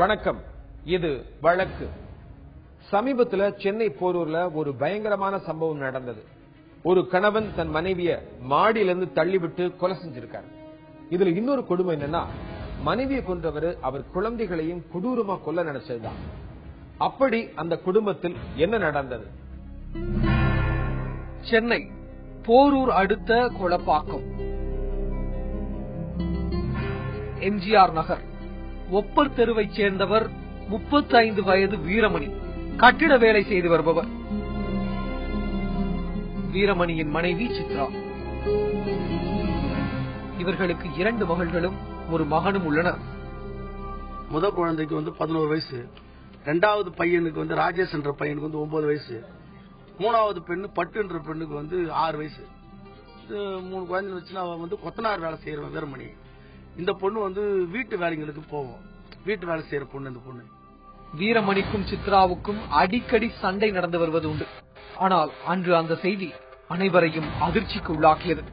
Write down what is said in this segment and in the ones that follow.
வணக்கம். இது வழக்கு. சமீபத்துல சென்னை போரூர்ல ஒரு பயங்கரமான சம்பவம் நடந்தது. ஒரு கணவன் தன் மனைவிய மாடியிலிருந்து தள்ளிவிட்டு கொலை செஞ்சிருக்காரு. இதுல இன்னொரு கொடுமை என்னன்னா, மனைவியை கொன்றவர் அவர் குழந்தைகளையும் கொடூரமா கொல்ல நினைச்சதுதான். அப்படி அந்த குடும்பத்தில் என்ன நடந்தது? சென்னை போரூர் அடுத்த கொளப்பாக்கம் எம்ஜிஆர் நகர் ஒப்பர் தெருவைச் சேர்ந்தவர் 35 வயது வீரமணி. கட்டிட வேலை செய்து வருபவர். வீரமணியின் மனைவி சித்ரா. இவர்களுக்கு 2 மகள்களும் ஒரு மகனும் உள்ளனர். முதல் குழந்தைக்கு 11 வயசு, 2வது பையனுக்கு ராஜேஷ் என்ற பையனுக்கு 9 வயசு, 3வது பெண்ணு பட்டு என்ற பெண்ணுக்கு 6 வயசு. 3 குழந்தைகள் வச்சு அவ கொத்தனார் வேலை செய்யற வீரமணி. இந்த பொண்ணு வீட்டு வேலைகளுக்கு போவோம். வீட்டு வேலை செய்யற பொண்ணு இந்த பொண்ணு. வீரமணிக்கும் சித்ராவுக்கும் அடிக்கடி சண்டை நடந்து வருவது உண்டு. ஆனால் அன்று அந்த செய்தி அனைவரையும் அதிர்ச்சிக்கு உள்ளாக்கியது.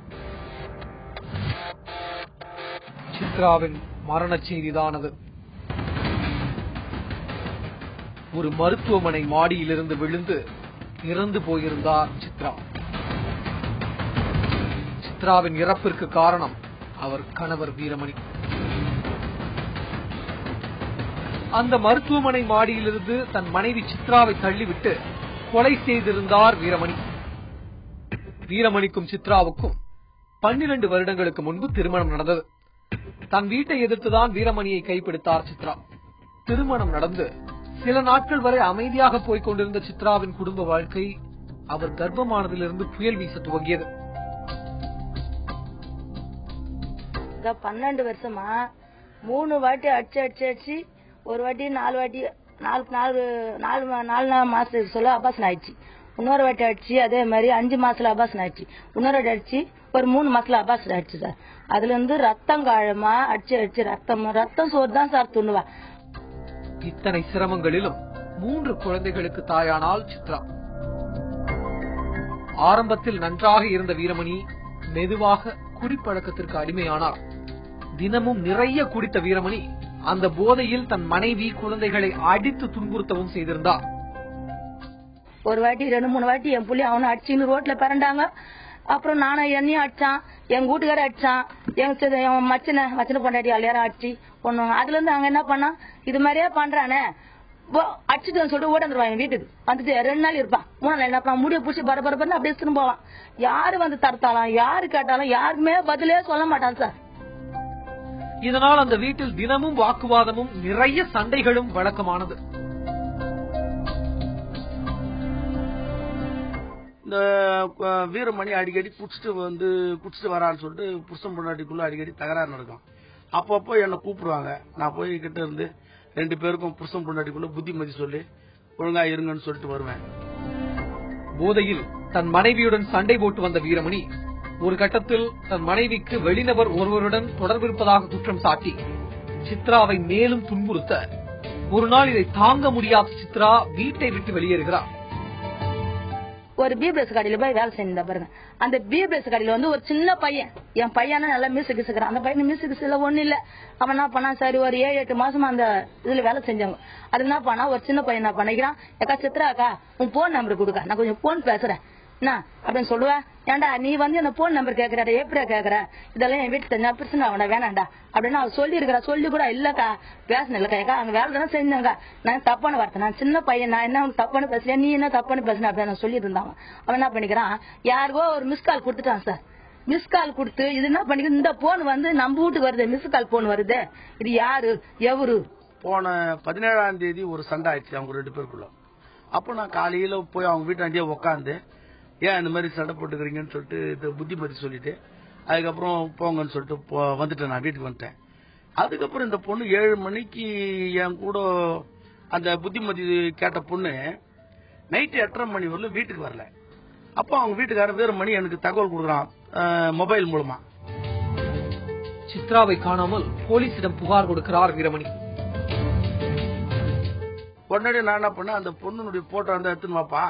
சித்ராவின் மரண செய்திதான் அது. ஒரு மருத்துவமனை மாடியிலிருந்து விழுந்து இறந்து போயிருந்தார் சித்ரா. சித்ராவின் இறப்பிற்கு காரணம் அவர் கணவர் வீரமணி. அந்த மருத்துவமனை மாடியிலிருந்து தன் மனைவி சித்ராவை தள்ளிவிட்டு கொலை செய்திருந்தார் வீரமணி. வீரமணிக்கும் சித்ராவுக்கும் 12 வருடங்களுக்கு முன்பு திருமணம் நடந்தது. தன் வீட்டை எதிர்த்துதான் வீரமணியை கைப்பிடித்தார் சித்ரா. திருமணம் நடந்து சில நாட்கள் வரை அமைதியாக போய்க் கொண்டிருந்த சித்ராவின் குடும்ப வாழ்க்கை அவர் கர்ப்பமானதிலிருந்து புயல் வீச துவங்கியது. 12 வருஷமா 3 வாட்டி அடிச்சு ஒரு வாட்டி 4 வாட்டி 4 மாசத்துக்கு சொல்ல அபாசன் ஆயிடுச்சு. இன்னொரு வாட்டி அடிச்சு அதே மாதிரி 5 மாசத்துல அபாசன் ஆயிடுச்சு. இன்னொரு வாட்டி அடிச்சு ஒரு 3 மாசத்துல அபாசன் ஆயிடுச்சு சார். அதுல ரத்தம் காழமா அடிச்சு ரத்தம் சோறு தான் சார் துண்ணுவா. இத்தனை சிரமங்களிலும் 3 குழந்தைகளுக்கு தாயானால் சித்ரா. ஆரம்பத்தில் நன்றாக இருந்த வீரமணி மெதுவாக குடிப்பழக்கத்திற்கு அடிமையானார். தினமும் நிறைய குடித்த வீரமணி அந்த போதையில் தன் மனைவி குழந்தைகளை அடித்து துன்புறுத்தவும் செய்திருந்தார். ஒரு வாட்டி 2-3 வாட்டி என் புள்ளி அவனை அடிச்சுன்னு ரோட்ல பிறண்டாங்க. அப்புறம் நானும் என்னையும் அடிச்சான், என் வீட்டுக்கார அடிச்சான், என் மச்சனை கொண்டாடி எல்லாரும் அடிச்சு பொண்ணுங்க. அதுல இருந்து அங்க என்ன பண்ணா, இது மாதிரியே பண்றானே அடிச்சுட்டு சொல்லிட்டு ஓடந்துருவான். என் வீட்டுக்கு வந்துட்டு 2 நாள் இருப்பான். 3 நாள் என்ன பண்ண முடிய பூச்சி பரபரப்பு அப்படியே திரும்ப போவான். யாரு தடுத்தாலும் யாரு கேட்டாலும் யாருமே பதிலே சொல்ல மாட்டான் சார். இதனால் அந்த வீட்டில் தினமும் வாக்குவாதமும் நிறைய சண்டைகளும் வழக்கமானது. இந்த வீரமணி அடிக்கடி குடிச்சிட்டு வரான்னு சொல்லிட்டு புருஷன் பொண்டாட்டிக்குள்ள அடிக்கடி தகராறு நடக்கும். அப்பப்போ என்ன கூப்பிடுவாங்க. நான் போய் கிட்ட இருந்து 2 பேருக்கும் புருஷன் பொண்டாட்டிக்குள்ள புத்திமதி சொல்லி ஒழுங்கா இருங்கன்னு சொல்லிட்டு வருவேன். போதையில் தன் மனைவியுடன் சண்டை போட்டு வந்த வீரமணி ஒரு கட்டத்தில் தன் மனைவிக்கு வெளிநபர் ஒருவருடன் தொடர்பிருப்பதாக குற்றம் சாட்டி சித்ராவை மேலும் துன்புறுத்த ஒரு நாள் இதை தாங்க முடியாத சித்ரா வீட்டை விட்டு வெளியேறுகிறார். ஒரு பிபிஎஸ் கடையில போய் வேலை செஞ்சா பாருங்க. அந்த பிபிஎஸ் கடையில ஒரு சின்ன பையன், என் பையனா நல்லா மியூசிக் கிசுக்கிறான். அந்த பையன் மியூசிக் இல்ல ஒண்ணு இல்ல. அவன் என்ன பண்ணா, சரி ஒரு 7-8 மாசமா அந்த இதுல வேலை செஞ்சாங்க. அது என்ன பண்ணா, ஒரு சின்ன பையன் என்ன பண்ணிக்கிறான், ஏக்கா சித்ராக்கா உன் போன் நம்பர் கொடுக்க, நான் கொஞ்சம் போன் பேசுறேன் என்ன அப்படின்னு சொல்லுவேன். ஏன்டா நீ என்ன போன் நம்பர் கேக்குறாடா, எப்படியா கேக்குற, இதெல்லாம் என் வீட்டு தெரிஞ்சா பிரச்சனை அவன வேணாண்டா அப்படின்னு அவன் சொல்லி இருக்கிறா. சொல்லி கூட இல்லக்கா பேசணும் இல்லக்கா, அங்க வேலை தானே செஞ்சாங்க, நான் தப்பான வார்த்தை, நான் சின்ன பையன், நான் என்ன தப்பானு பேசுறேன், நீ என்ன தப்பானு பேசுன அப்படின்னு சொல்லி இருந்தாங்க. அவன் என்ன பண்ணிக்கிறான், யாருக்கோ ஒரு மிஸ் கால் கொடுத்துட்டான் சார். மிஸ் கால் கொடுத்து இது என்ன பண்ணிக்க, இந்த போன் நம்ம வீட்டுக்கு வருது, மிஸ் கால் போன் வருது, இது யாரு எவரு. போன 17ஆம் தேதி ஒரு சண்டை ஆயிடுச்சு அவங்க 2 பேருக்குள்ள. அப்போ நான் காலையில போய் அவங்க வீட்டாண்டியே உக்காந்து ஏன் இந்த மாதிரி சண்டை போட்டுக்கிறீங்கன்னு சொல்லிட்டு புத்திமதி சொல்லிட்டு அதுக்கப்புறம் போங்கன்னு சொல்லிட்டு வந்துட்டேன். நான் வீட்டுக்கு வந்துட்டேன். அதுக்கப்புறம் இந்த பொண்ணு 7 மணிக்கு என் கூட அந்த புத்திமதி கேட்ட பொண்ணு நைட்டு 8:30 மணி வரல வீட்டுக்கு வரல. அப்போ அவங்க வீட்டுக்காரர் வீரமணி எனக்கு தகவல் கொடுக்குறான் மொபைல் மூலமா. சித்ராவை காணாமல் போலீசிடம் புகார் கொடுக்கிறார் வீரமணி. உடனே நான் என்ன பண்ண, அந்த பொண்ணுடைய போட்டோ எடுத்துன்னு வாப்பா,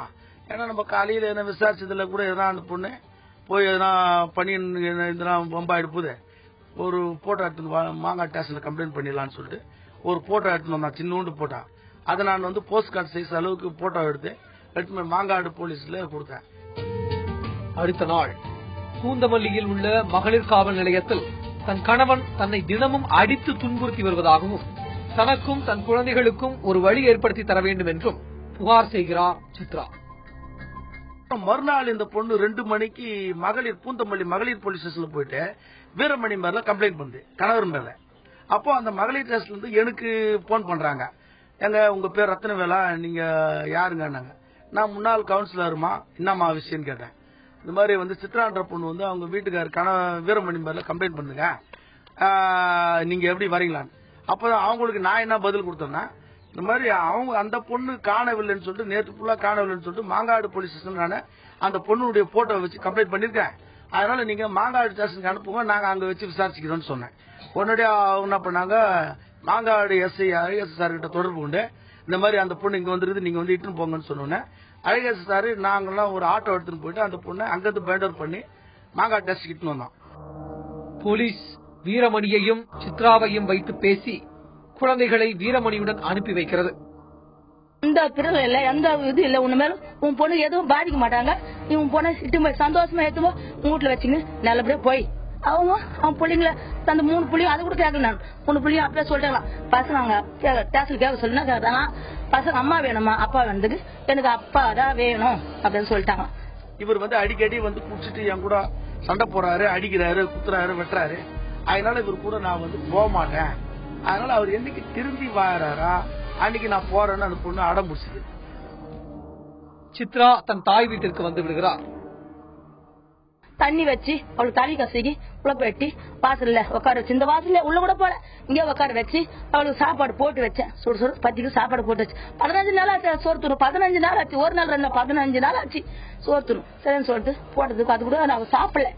ஏன்னா நம்ம காலையில என்ன விசாரிச்சதுல கூட எதனா அந்த பொண்ணு போய் எதனா பண்ணி எதனா பம்பாயிடு போகுது, ஒரு போட்டோ எடுத்து மாங்காய் ஸ்டேஷன்ல கம்ப்ளைண்ட் பண்ணிடலான்னு சொல்லிட்டு ஒரு போட்டோ எடுத்துன்னு வந்தான், சின்னூண்டு போட்டோ. அதை நான் வந்து போஸ்ட் கார்டு சைஸ் அளவுக்கு போட்டோ எடுத்து மாங்காடு போலீஸ்ல கொடுத்தேன். அடுத்த நாள் பூந்தமல்லியில் உள்ள மகளிர் காவல் நிலையத்தில் தன் கணவன் தன்னை தினமும் அடித்து துன்புறுத்தி வருவதாகவும் தனக்கும் தன் குழந்தைகளுக்கும் ஒரு வழி ஏற்படுத்தி தர வேண்டும் என்றும் புகார் செய்கிறார் சித்ரா. மறுநாள் இந்த பொண்ணு 2 மணிக்கு பூந்தமல்லி மகளிர் போலீஸ் ஸ்டேஷன்ல போயிட்டு வீரமணி மேல கம்ப்ளைண்ட் பண்ணுது, கணவர் மேல. அப்போ அந்த மகளிர் ஸ்டேஷன்ல இருந்து எனக்கு போன் பண்றாங்க, எங்க உங்க பேர் ரத்னவேலா, நீங்க யாருங்க? நான் முன்னாள் கவுன்சிலருமா, என்னமா விஷயம் கேட்டேன். இந்த மாதிரி வந்து சித்ரான்ற பொண்ணு வந்து அவங்க வீட்டுக்கார வீரமணி மேல கம்ப்ளைண்ட் பண்ணுங்க, நீங்க எப்படி வரீங்களான்னு. அப்பதான் அவங்களுக்கு நான் என்ன பதில் கொடுத்தேன்னா, இந்த மாதிரி அவங்க அந்த பொண்ணு காணவில்லைன்னு சொல்லிட்டு நேற்று ஃபுல்லா காணவில்லைன்னு சொல்லிட்டு மாங்காடு போலீஸ் ஸ்டேஷன் நான் அந்த பொண்ணுடைய போட்டோ வச்சு கம்ப்ளைண்ட் பண்ணிருக்கேன். அதனால நீங்க மாங்காடு ஸ்டேஷனுக்கு அனுப்புங்க, நாங்க அங்க வச்சு விசாரிச்சுக்கிறோம்னு சொன்னேன். உடனடியா என்ன பண்ணாங்க, மாங்காடு எஸ்ஐ கிட்ட தொடர்பு கொண்டு இந்த மாதிரி அந்த பொண்ணு இங்க வந்துருது, நீங்க வந்து இட்டுன்னு போங்கன்னு சொன்னோன்னே அழகேசு சார் நாங்கெல்லாம் ஒரு ஆட்டோ எடுத்துன்னு போயிட்டு அந்த பொண்ணை அங்கிருந்து பேண்டர் பண்ணி மாங்காடு டெஸ்ட் இட்டுன்னு வந்தோம். போலீஸ் வீரமணியையும் சித்ராவையும் வைத்து பேசி குழந்தைகளை வீரமணியுடன் அனுப்பி வைக்கிறது. எந்த பிறகு இல்ல, எந்த இது இல்ல, உன் மேல உன் பொண்ணு எதுவும் பாதிக்க மாட்டாங்க. இவன் பொண்ணை இட்டு போய் சந்தோஷமா ஏத்துவோ வீட்டுல வச்சுங்க நல்லபடியா போய் அவன் பிள்ளைங்கள அந்த 3 புள்ளியும் அது கூட கேட்கல. நான் 3 புள்ளியும் அப்படியே சொல்லிட்டாங்க. பசங்க ஸ்டேஷன் கேட்க சொல்லினா கேட்டாங்க, பசங்க அம்மா வேணுமா அப்பா வேணுதுக்கு, எனக்கு அப்பா தான் வேணும் அப்படின்னு சொல்லிட்டாங்க. இவர் வந்து அடிக்கடி வந்து குடிச்சிட்டு என் கூட சண்டை போறாரு, அடிக்கிறாரு, குத்துறாரு, வெட்டுறாரு. அதனால இவர் கூட நான் வந்து போக மாட்டேன். அதனால அவர் என்னைக்கு திரும்பி வாராரா அன்னைக்கு நான் போறேன்னு அந்த பொண்ணு அடம் பிடிச்சது. சித்ரா தன் தாய் வீட்டிற்கு வந்து விடுகிறார். தண்ணி வச்சு அவளுக்கு தலி கசக்கி உழப்பு வெட்டி வாசல்ல உட்கார வச்சு, இந்த வாசல்ல உள்ள கூட போல இங்கே உட்கார வச்சு அவளுக்கு சாப்பாடு போட்டு வச்சேன். சுடு பத்திக்கு சாப்பாடு போட்டு வச்சு 15 நாள் ஆச்சு சோறு தரும். 15 நாள் ஆச்சு, ஒரு நாள் 15 நாள் ஆச்சு சோறு தரும். சரின்னு சொல்லிட்டு போட்டதுக்கு அது கூட நான் சாப்பிடல.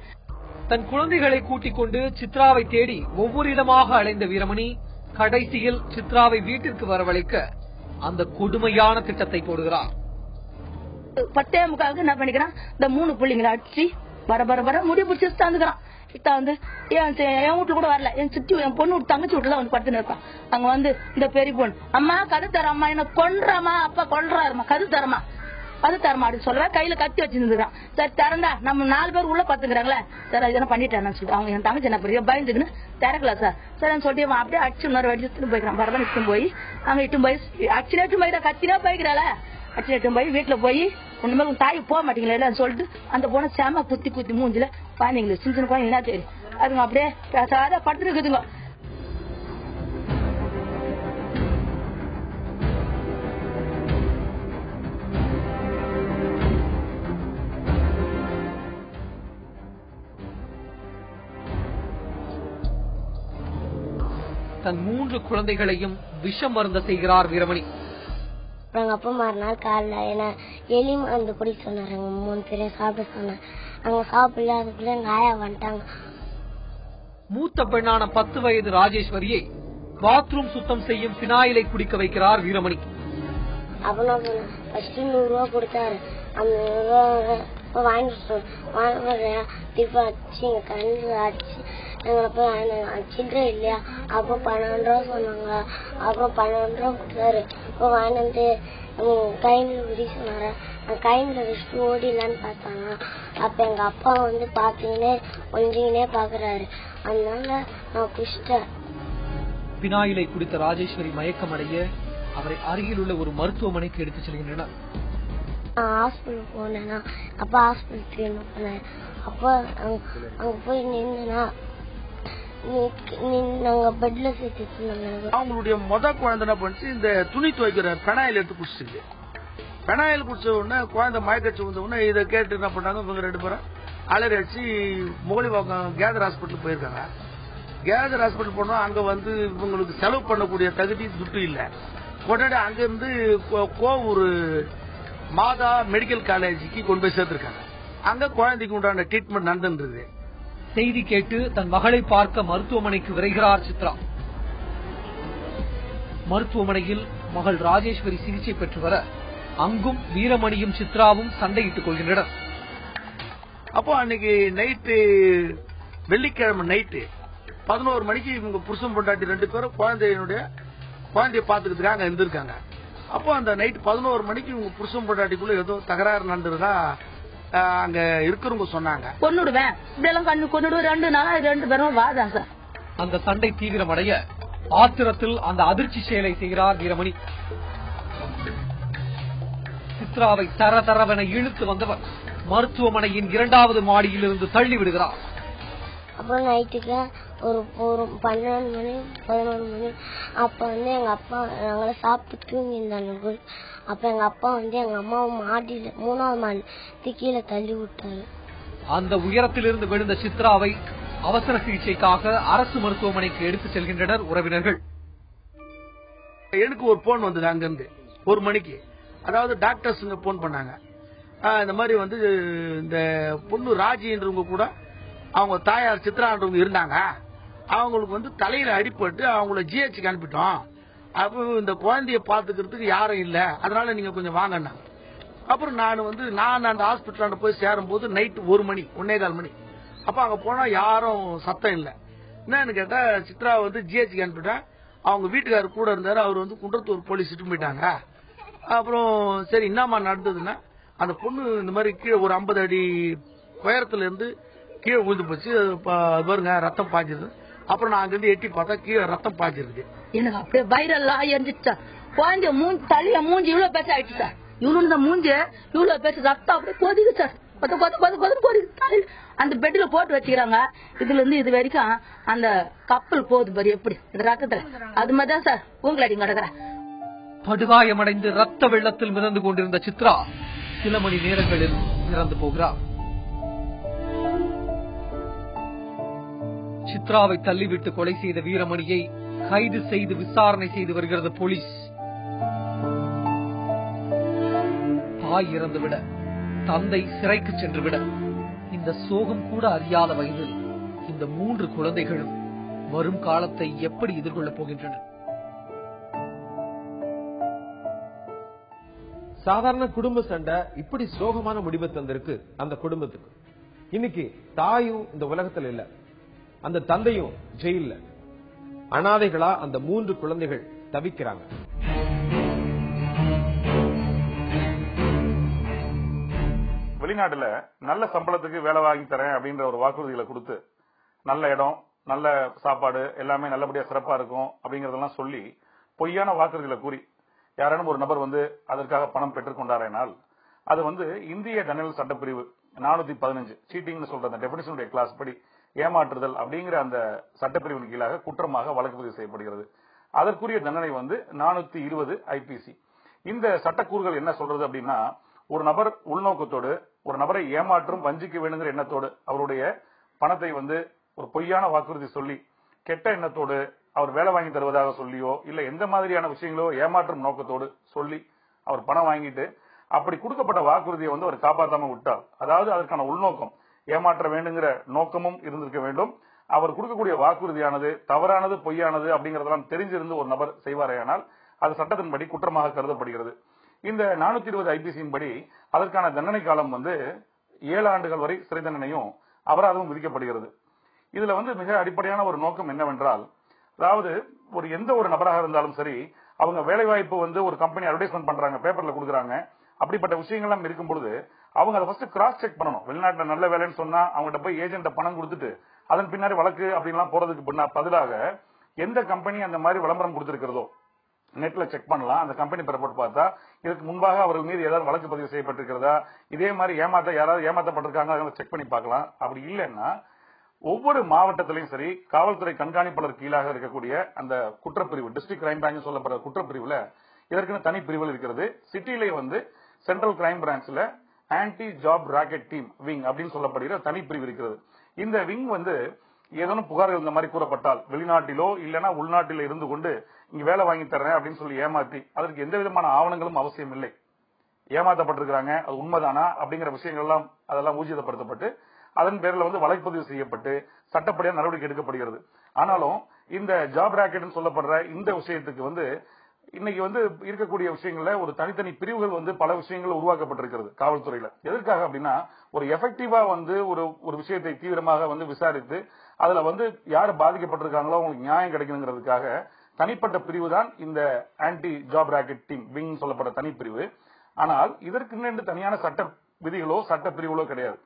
தன் குழந்தைகளை கூட்டிக் கொண்டு சித்ராவை தேடி ஒவ்வொரு இடமாக அலைந்த வீரமணி கடைசியில் சித்ராவை வீட்டிற்கு வரவழைக்க அந்த கொடுமையான திட்டத்தை போடுகிறார். 10:45 என்ன பண்ணிக்கிறான், இந்த 3 பிள்ளைங்களை அடிச்சு வர முடி பிடிச்சி தாந்துக்கிறான். வந்து என் வீட்டுல கூட வரல, என் சுத்தி என் பொண்ணு தங்கச்சி வீட்டுல வந்து படுத்துன்னு இருக்கான். அங்க வந்து இந்த பெரிய பொண்ணு, அம்மா கது தரம்மா, என்ன கொன்றாமா, அப்பா கொன்றாருமா, கது தரமா அப்படின்னு சொல்லுவேன். கையில கத்தி வச்சிருந்துக்கிறான். சரி தரண்டா, நம்ம 4 பேர் உள்ள பத்துக்கிறாங்களே, சார் அது என்ன பண்ணிட்டேன்னு சொல்லிட்டு அவங்க என் தங்கச்சி என்ன பெரிய பயந்துக்குன்னு திறக்கல சார். சரின்னு சொல்லிட்டு அவன் அப்படியே அடிச்சு இன்னொரு அடிச்சுட்டு போய்க்கிறான். பரவாயில்ல இட்டும் போய் அங்க இட்டும் போய் அடிச்சுட்டு எட்டும் போய்தான் கத்தினா போய்க்கிறாள. அடிச்சு எட்டும் போய் வீட்டுல போய் ஒண்ணுமே உங்க தாய் போக மாட்டீங்களா சொல்லிட்டு அந்த பொண்ணை சேம குத்தி மூஞ்சில பாய்ந்தீங்களே சின்ன சின்ன குழந்தைங்க என்ன தெரியும் அதுங்க அப்படியே பேசாத படுத்துருக்குதுங்க. தன் 3 குழந்தைகளையும் விஷம் மருந்த செய்கிறார் வீரமணி. எங்க அப்பா மறுநாள் காலைல என்ன எலி மருந்து குடிக்க சொன்னாரு. 3 பேரையும் சாப்பிட சொன்னாங்க. அங்க சாப்பிடல, அதுக்குள்ள எங்க ஆயா வந்துட்டாங்க. மூத்த பெண்ணான 10 வயது ராஜேஸ்வரியை பாத்ரூம் சுத்தம் செய்யும் பினாயிலை குடிக்க வைக்கிறார் வீரமணி. அப்ப ஃபர்ஸ்ட் 100 ரூபா கொடுத்தாரு. அந்த 100 ரூபா வாங்கிட்டு திருப்பி அடிச்சு எங்க கண்ணு அடிச்சு எங்களை போய் சில்லறை இல்லையா, அப்போ 12 ரூபா சொன்னாங்க. அப்புறம் 12 ரூபா கொடுத்தாரு. இப்போ வாங்கிட்டு கையில விடி சொன்னாரு. கையில வச்சுட்டு ஓடிலான்னு பார்த்தாங்க. அப்ப எங்க அப்பா வந்து பாத்தீங்கன்னே கொஞ்சிங்கன்னே பாக்குறாரு. அதனால நான் குடிச்சிட்டேன். பினாயிலை குடித்த ராஜேஸ்வரி மயக்கமடைய அவரை அருகில் உள்ள ஒரு மருத்துவமனைக்கு எடுத்துச் செல்கின்றனர். ஹாஸ்பிட்டல் போனேன்னா அப்பா ஹாஸ்பிட்டல் ட்ரீட்மெண்ட் பண்ணேன். அப்ப அங்க போய் நின்னா நாங்க பெட்ல சேர்த்து. அவங்களுடைய குழந்தை என்ன பண்ணிச்சு, இந்த துணி துவைக்கிற பெனாயில் எடுத்து குடிச்சிருக்கு. பெனாயில் குடிச்ச உடனே குழந்தை மயக்கச்சு வந்த உடனே இதை கேட்டு என்ன பண்ணாங்க, இவங்க 2 பேரும் அலறி அடிச்சு முகலிவாக்கம் கேதர் ஹாஸ்பிட்டல் போயிருக்காங்க. கேதர் ஹாஸ்பிட்டல் போனா அங்க வந்து இவங்களுக்கு செலவு பண்ணக்கூடிய தகுதி துட்டு இல்ல. உடனே அங்கிருந்து கோவூர் மாதா மெடிக்கல் காலேஜுக்கு கொண்டு போய் சேர்த்திருக்காங்க. அங்க குழந்தைக்கு உண்டான ட்ரீட்மெண்ட் நடந்துருக்கு. செய்தி கேட்டு தன் மகளை பார்க்க மருத்துவமனைக்கு விரைகிறார் சித்ரா. மருத்துவமனையில் மகள் ராஜேஸ்வரி சிகிச்சை பெற்று வர அங்கும் வீரமணியும் சித்ராவும் சண்டையிட்டுக் கொள்கின்றனர். அப்போ அன்னைக்கு நைட்டு வெள்ளிக்கிழமை நைட்டு 11 மணிக்கு இவங்க புருஷன் பொண்டாட்டி 2 பேரும் குழந்தையினுடைய குழந்தைய பாத்துக்கிறதுக்காக இருந்திருக்காங்க. அப்போ அந்த நைட் 11 மணிக்கு உங்க புருஷன் பொண்டாட்டிக்குள்ள ஏதோ தகராறு நடந்துருதா அங்க இருக்கிறவங்க சொன்னாங்க. கொன்னுடுவேன், இப்படியெல்லாம் கொன்னுடுவேன், 2 நாளா 2 பேரும் வாதான் சார். அந்த சண்டை தீவிரமடைய ஆத்திரத்தில் அந்த அதிர்ச்சி செயலை செய்கிறார் வீரமணி. சித்ராவை தர தரவென இழுத்து வந்தவர் மருத்துவமனையின் 2வது மாடியிலிருந்து தள்ளி விடுகிறார். அப்புறம் நைட்டுக்கு ஒரு 12 மணி 11 மணி அப்ப வந்து எங்க அப்பா நாங்கள சாப்பிட்டு தூங்கி இருந்தாங்க. அப்ப எங்க அப்பா வந்து எங்க அம்மாவை மாடியில 3வது மாடி கீழே தள்ளி விட்டாரு. அந்த உயரத்திலிருந்து விழுந்த சித்ராவை அவசர சிகிச்சைக்காக அரசு மருத்துவமனைக்கு எடுத்து செல்கின்றனர் உறவினர்கள். எனக்கு ஒரு போன் வந்தது அங்கிருந்து 1 மணிக்கு. அதாவது டாக்டர்ஸ் போன் பண்ணாங்க. இந்த மாதிரி வந்து இந்த பொண்ணு ராஜின்றவங்க கூட அவங்க தாயார் சித்ரான்றவங்க இருந்தாங்க. அவங்களுக்கு வந்து தலையில அடிபட்டு அவங்கள ஜிஹெச்சுக்கு அனுப்பிட்டோம். அப்போ இந்த குழந்தைய பாத்துக்கிறதுக்கு யாரும் இல்ல, அதனால நீங்க கொஞ்சம் வாங்கண்ணா. அப்புறம் நான் அந்த ஹாஸ்பிட்டல் போய் சேரும் போது நைட் 1 மணி 1:15 மணி. அப்ப அங்க போனா யாரும் சத்தம் இல்ல. என்னன்னு கேட்டா சித்ரா வந்து ஜிஹெச்சுக்கு அனுப்பிட்டேன். அவங்க வீட்டுக்காரர் கூட இருந்தாரு. அவர் வந்து குன்றத்தூர் போலீஸ் இட்டு போயிட்டாங்க. அப்புறம் சரி என்னமா நடந்ததுன்னா அந்த பொண்ணு இந்த மாதிரி கீழே ஒரு 50 அடி உயரத்துல இருந்து கீழே விழுந்து போச்சு. பாருங்க ரத்தம் பாய்ச்சிருது. அப்புறம் நான் அங்கிருந்து எட்டி பார்த்தா கீழே ரத்தம் பாய்ச்சிருக்கு. எனக்கு அப்படியே வைரல்லா எரிஞ்சிச்சா. குழந்தைய தலைய மூஞ்சி இவ்வளவு பேச ஆயிடுச்சு சார். இவனு மூஞ்சி இவ்வளவு பேச ரத்தம் அப்படியே கொதிக்கு சார். அந்த பெட்ல போட்டு வச்சுக்கிறாங்க. இதுல இருந்து இது வரைக்கும் அந்த கப்பல் போகுது பாரு எப்படி ரத்தத்துல, அது மாதிரிதான் சார் உங்களடி கிடக்குறேன். படுகாயமடைந்து ரத்த வெள்ளத்தில் மிதந்து கொண்டிருந்த சித்ரா சில மணி நேரங்களில் இறந்து போகிறார். சித்ராவை தள்ளிவிட்டு கொலை செய்த வீரமணியை கைது செய்து விசாரணை செய்து வருகிறது போலீஸ். தாய் இறந்துவிட, தந்தை சிறைக்கு சென்றுவிட, இந்த சோகம் கூட அறியாத வயதில் இந்த 3 குழந்தைகளும் வரும் காலத்தை எப்படி எதிர்கொள்ளப் போகின்றன? சாதாரண குடும்ப சண்டை இப்படி சோகமான முடிவை தந்திருக்கு அந்த குடும்பத்துக்கு. இன்னைக்கு தாயும் இந்த உலகத்துல இல்ல, அந்த தந்தையும் ஜெயில்ல. அனாதைகளா அந்த 3 குழந்தைகள் தவிக்கிறாங்க. வெளிநாட்டுல நல்ல சம்பளத்துக்கு வேலை வாங்கி தரேன் அப்படின்ற ஒரு வாக்குறுதிகளை கொடுத்து நல்ல இடம், நல்ல சாப்பாடு, எல்லாமே நல்லபடியா சிறப்பா இருக்கும் அப்படிங்கறதெல்லாம் சொல்லி பொய்யான வாக்குறுதிகளை கூறி யாரானும் ஒரு நபர் வந்து அதற்காக பணம் பெற்றுக் கொண்டாரேனால் அது வந்து இந்திய தண்டனை சட்டப்பிரிவு 415 சீட்டிங் சொல்ற அந்த டெபினிஷனுடைய கிளாஸ் படி ஏமாற்றுதல் அப்படிங்கிற அந்த சட்டப்பிரிவின் கீழாக குற்றமாக வழக்கு பதிவு செய்யப்படுகிறது. அதற்குரிய தண்டனை வந்து 420 ஐபிசி. இந்த சட்டக்கூறுகள் என்ன சொல்றது அப்படின்னா, ஒரு நபர் உள்நோக்கத்தோடு ஒரு நபரை ஏமாற்றும் வஞ்சிக்க வேணுங்கிற எண்ணத்தோடு அவருடைய பணத்தை வந்து ஒரு பொய்யான வாக்குறுதி சொல்லி கெட்ட எண்ணத்தோடு அவர் வேலை வாங்கி தருவதாக சொல்லியோ இல்ல எந்த மாதிரியான விஷயங்களோ ஏமாற்றும் நோக்கத்தோடு சொல்லி அவர் பணம் வாங்கிட்டு அப்படி கொடுக்கப்பட்ட வாக்குறுதியை வந்து அவர் காப்பாற்றாம விட்டார், அதாவது அதற்கான உள்நோக்கம் ஏமாற்ற வேண்டுங்கிற நோக்கமும் இருந்திருக்க வேண்டும். அவர் கொடுக்கக்கூடிய வாக்குறுதியானது தவறானது, பொய்யானது அப்படிங்கறதெல்லாம் தெரிஞ்சிருந்து ஒரு நபர் செய்வாரேயானால் அது சட்டத்தின்படி குற்றமாக கருதப்படுகிறது. இந்த 420 ஐபிசியின் படி அதற்கான தண்டனை காலம் வந்து 7 ஆண்டுகள் வரை சிறை தண்டனையும் அபராதமும் விதிக்கப்படுகிறது. இதுல வந்து மிக அடிப்படையான ஒரு நோக்கம் என்னவென்றால், அதாவது எந்த ஒரு நபராக இருந்தாலும் சரி, அவங்க வேலை வாய்ப்பு வந்து ஒரு கம்பெனி அட்வர்டைஸ்மெண்ட் பண்றாங்க, பேப்பர்ல கொடுக்குறாங்க, அப்படிப்பட்ட விஷயங்கள்லாம் இருக்கும் பொழுது அவங்க அதை ஃபர்ஸ்ட் கிராஸ் செக் பண்ணணும். வெளிநாட்டுல நல்ல வேலைன்னு சொன்னா அவங்ககிட்ட போய் ஏஜென்ட்ட பணம் கொடுத்துட்டு அதன் பின்னாடி வழக்கு அப்படின்லாம் போறதுக்கு பதிலாக எந்த கம்பெனி அந்த மாதிரி விளம்பரம் கொடுத்திருக்கிறதோ நெட்ல செக் பண்ணலாம். அந்த கம்பெனி பேரை போட்டு பார்த்தா இதுக்கு முன்பாக அவர் மீது ஏதாவது வழக்கு பதிவு செய்யப்பட்டிருக்கிறதா, இதே மாதிரி யாராவது ஏமாற்றப்பட்டிருக்காங்க செக் பண்ணி பார்க்கலாம். அப்படி இல்லைன்னா ஒவ்வொரு மாவட்டத்திலையும் சரி காவல்துறை கண்காணிப்பாளர் கீழாக இருக்கக்கூடிய அந்த குற்றப்பிரிவு, டிஸ்ட்ரிக்ட் கிரைம் பிரான்ச் சொல்லப்படுற குற்றப்பிரிவுல இதற்குன்னு தனி பிரிவுகள் இருக்கிறது. சிட்டிலே வந்து சென்ட்ரல் கிரைம் பிரான்ச்ல anti job racket team wing அப்படின்னு சொல்லப்படுகிற தனி பிரிவு இருக்கிறது. இந்த விங் வந்து ஏதேனும் புகார்கள் இந்த மாதிரி கூறப்பட்டால் வெளிநாட்டிலோ இல்லைன்னா உள்நாட்டில இருந்து கொண்டு இங்க வேலை வாங்கி தர்றேன் அப்படின்னு சொல்லி ஏமாத்தி அதற்கு எந்த விதமான ஆவணங்களும் அவசியம் இல்லை, ஏமாற்றப்பட்டிருக்கிறாங்க அது உண்மைதானா அப்படிங்கிற விஷயங்கள் எல்லாம் அதெல்லாம் ஊர்ஜிதப்படுத்தப்பட்டு அதன் பேர்ல வந்து வழக்கு பதிவு செய்யப்பட்டு சட்டப்படியாக நடவடிக்கை எடுக்கப்படுகிறது. ஆனாலும் இந்த ஜாப் ராக்கெட் சொல்லப்படுற இந்த விஷயத்துக்கு வந்து இன்னைக்கு வந்து இருக்கக்கூடிய விஷயங்கள்ல ஒரு தனித்தனி பிரிவுகள் வந்து பல விஷயங்கள் உருவாக்கப்பட்டிருக்கிறது காவல்துறையில. எதற்காக அப்படின்னா ஒரு எஃபெக்டிவா வந்து ஒரு விஷயத்தை தீவிரமாக வந்து விசாரித்து அதுல வந்து யாரு பாதிக்கப்பட்டிருக்காங்களோ அவங்களுக்கு நியாயம் கிடைக்கணுங்கிறதுக்காக தனிப்பட்ட பிரிவு தான் இந்த ஆன்டி ஜாப் ராக்கெட்டிங் விங் சொல்லப்பட்ட தனிப்பிரிவு. ஆனால் இதற்கு தனியான சட்ட விதிகளோ சட்ட பிரிவுகளோ கிடையாது.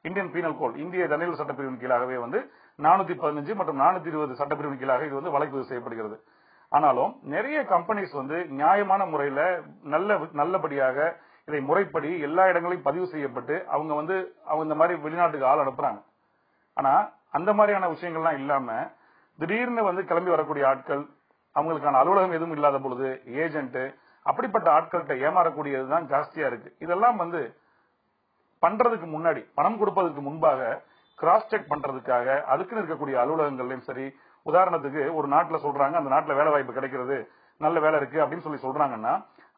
இந்தியன் பீனல் கோட், இந்திய தண்டனை சட்டப்பிரிவின் கீழாகவே 415 மற்றும் 420 சட்டப்பிரிவின் கீழாக இது வழக்கு பதிவு செய்யப்படுகிறது. ஆனாலும் நிறைய கம்பெனிஸ் நியாயமான முறையில நல்லபடியாக இதை முறைப்படி எல்லா இடங்களையும் பதிவு செய்யப்பட்டு அவங்க இந்த மாதிரி வெளிநாட்டுக்கு ஆள் அனுப்புறாங்க. ஆனா அந்த மாதிரியான விஷயங்கள்லாம் இல்லாம திடீர்னு கிளம்பி வரக்கூடிய ஆட்கள், அவங்களுக்கான அலுவலகம் எதுவும் இல்லாத பொழுது ஏஜென்ட், அப்படிப்பட்ட ஆட்கள்கிட்ட ஏமாறக்கூடியதுதான் ஜாஸ்தியா இருக்கு. இதெல்லாம் பண்றதுக்கு முன்னாடி, பணம் கொடுப்பதற்கு முன்பாக கிராஸ் செக் பண்றதுக்காக அதுக்குன்னு இருக்கக்கூடிய அலுவலகங்கள்லயும் சரி, உதாரணத்துக்கு ஒரு நாட்டுல சொல்றாங்க அந்த நாட்டுல வேலை வாய்ப்பு கிடைக்கிறது, நல்ல வேலை இருக்கு அப்படின்னு சொல்றாங்கன்னா,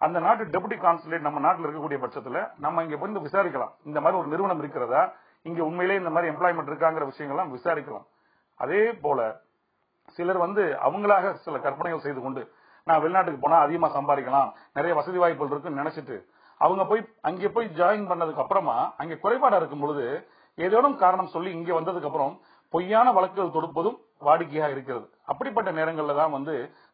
அந்த நாட்டு டெபுட்டி கான்சுலேட் நம்ம நாட்டில் இருக்கக்கூடிய பட்சத்துல நம்ம இங்க போய் விசாரிக்கலாம். இந்த மாதிரி ஒரு நிறுவனம் இருக்கிறதா, இங்க உண்மையிலேயே இந்த மாதிரி எம்ப்ளாய்மெண்ட் இருக்காங்கிற விஷயங்கள்லாம் விசாரிக்கலாம். அதே போல சிலர் அவங்களாக சில கற்பனைகள் செய்து கொண்டு நான் வெளிநாட்டுக்கு போனா அதிகமா சம்பாதிக்கலாம், நிறைய வசதி வாய்ப்புகள் இருக்குன்னு நினைச்சிட்டு அவங்க அங்கே போய் ஜாயின் பண்ணதுக்கு அப்புறமா அங்கே குறைபாடா இருக்கும் பொழுது ஏதேனும் காரணம் சொல்லி இங்க வந்ததுக்கு அப்புறம் பொய்யான வழக்குகள் தொடுப்பதும் வாடிக்கையா இருக்கிறது. அப்படிப்பட்ட நேரங்கள்ல தான்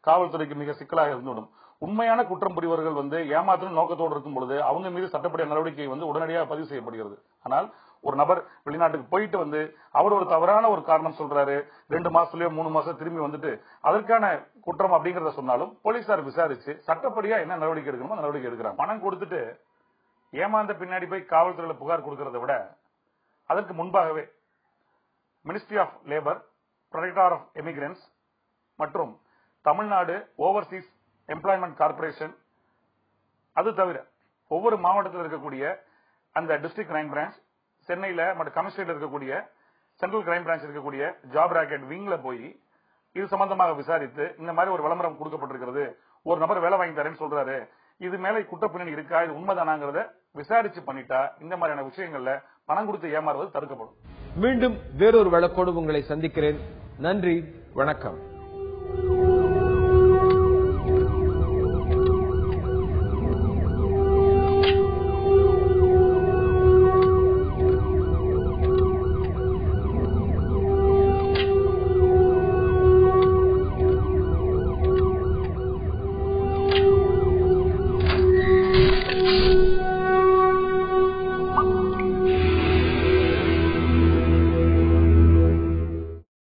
காவல்துறைக்கு மிக சிக்கலாக இருந்துவிடும். உண்மையான குற்றம் புரிவர்கள் ஏமாற்றும் நோக்கத்தோடு இருக்கும் பொழுது அவங்க மீது சட்டப்படி நடவடிக்கை உடனடியாக பதிவு செய்யப்படுகிறது. ஆனால் ஒரு நபர் வெளிநாட்டுக்கு போயிட்டு அவர் ஒரு தவறான ஒரு காரணம் சொல்றாரு, 2 மாசத்துலயோ 3 மாசம் திரும்பி வந்துட்டு அதற்கான குற்றம் அப்படிங்கறத சொன்னாலும் போலீசார் விசாரிச்சு சட்டப்படியா என்ன நடவடிக்கை எடுக்கணுமோ நடவடிக்கை எடுக்கிறாங்க. பணம் கொடுத்துட்டு ஏமாந்த பின்னாடி போய் காவல்துறையில புகார் கொடுக்கறத விட அதற்கு முன்பாகவே ministry of labour, protector of emigrants மற்றும் தமிழ்நாடு ஓவர்சீஸ் எம்ப்ளாய்மெண்ட் கார்பரேஷன், அது தவிர ஒவ்வொரு மாவட்டத்தில் இருக்கக்கூடிய அந்த டிஸ்ட்ரிக்ட் கிரைம் பிரான்ச், சென்னையில மற்றும் கமிஷனரேட் இருக்கக்கூடிய சென்ட்ரல் கிரைம் பிரான்ச் இருக்கக்கூடிய ஜாப் ராக்கெட் விங்ல போய் இது சம்பந்தமாக விசாரித்து இந்த மாதிரி ஒரு விளம்பரம் கொடுக்கப்பட்டிருக்கிறது, ஒரு நபர் வேலை வாங்கி தரேன்னு சொல்றாரு, இது மேல குற்றப்பின்னணி இருக்கா, இது உண்மைதானாங்கிறத விசாரிச்சு பண்ணிட்டா இந்த மாதிரியான விஷயங்கள்ல பணம் கொடுத்து ஏமாறுவது தடுக்கப்படும். மீண்டும் வேறொரு வழக்கோடு உங்களை சந்திக்கிறேன். நன்றி, வணக்கம்.